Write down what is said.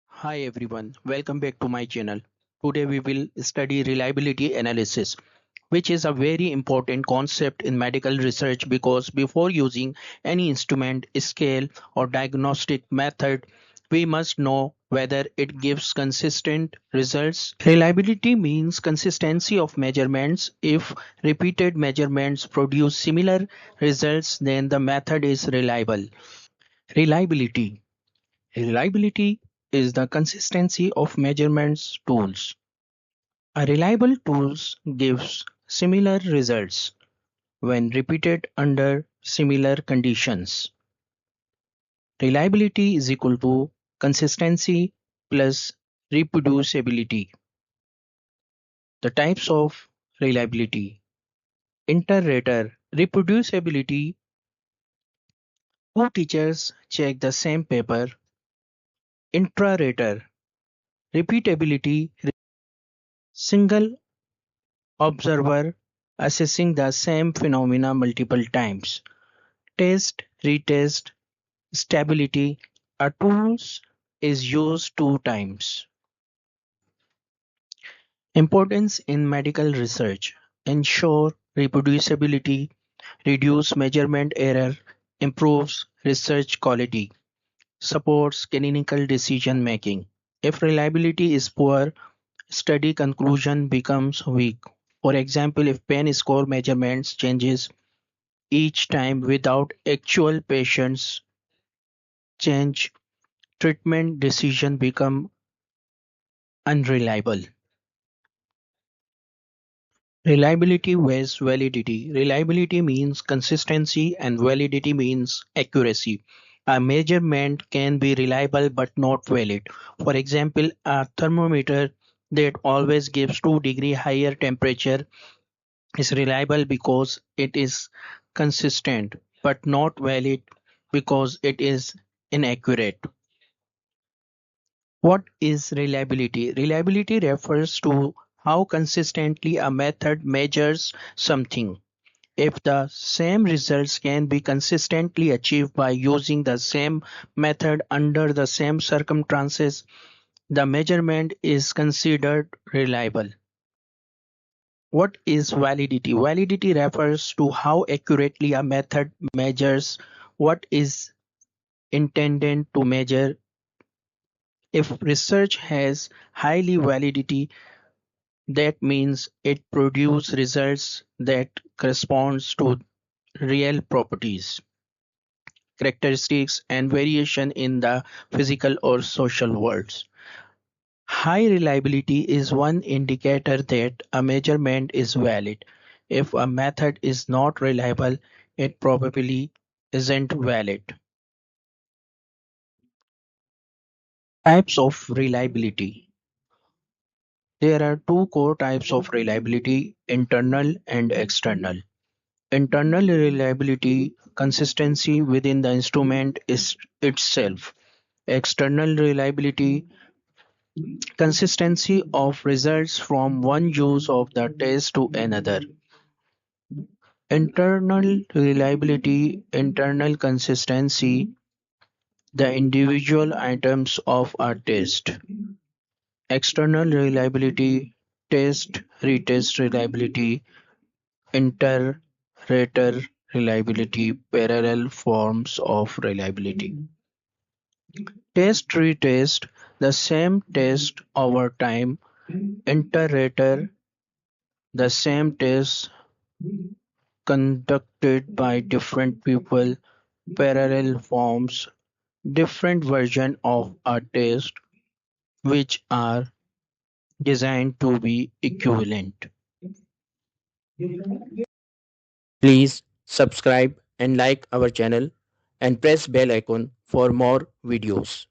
Hi everyone, welcome back to my channel. Today we will study reliability analysis, which is a very important concept in medical research because before using any instrument, scale, or diagnostic method, we must know whether it gives consistent results. Reliability means consistency of measurements. If repeated measurements produce similar results, then the method is reliable. Reliability Reliability is the consistency of measurements tools. A reliable tool gives similar results when repeated under similar conditions. Reliability is equal to consistency plus reproducibility. The types of reliability. Inter-rater reproducibility. Two teachers check the same paper. Intra-rater repeatability. Single observer assessing the same phenomena multiple times. Test, retest, stability. A tool is used two times. Importance in medical research. Ensure reproducibility, reduce measurement error, improves research quality, supports clinical decision making. If reliability is poor, study conclusion becomes weak. For example, if pain score measurements changes each time without actual patients change, treatment decision become unreliable. Reliability vs validity. Reliability means consistency and validity means accuracy. A measurement can be reliable but not valid. For example, a thermometer that always gives 2 degree higher temperature is reliable because it is consistent but not valid because it is inaccurate. What is reliability? Reliability refers to how consistently a method measures something. If the same results can be consistently achieved by using the same method under the same circumstances, the measurement is considered reliable. What is validity? Validity refers to how accurately a method measures what is intended to measure. If research has highly validity, that means it produces results that corresponds to real properties, characteristics, and variation in the physical or social worlds. High reliability is one indicator that a measurement is valid. If a method is not reliable, it probably isn't valid. Types of reliability. There are two core types of reliability, internal and external. Internal reliability, consistency within the instrument is itself. External reliability, consistency of results from one use of the test to another. Internal reliability, internal consistency, the individual items of a test. External reliability, test, retest reliability, inter-rater reliability, parallel forms of reliability. Test, retest, the same test over time, inter-rater, the same test conducted by different people, parallel forms, different versions of a test which are designed to be equivalent. Please subscribe and like our channel and press bell icon for more videos.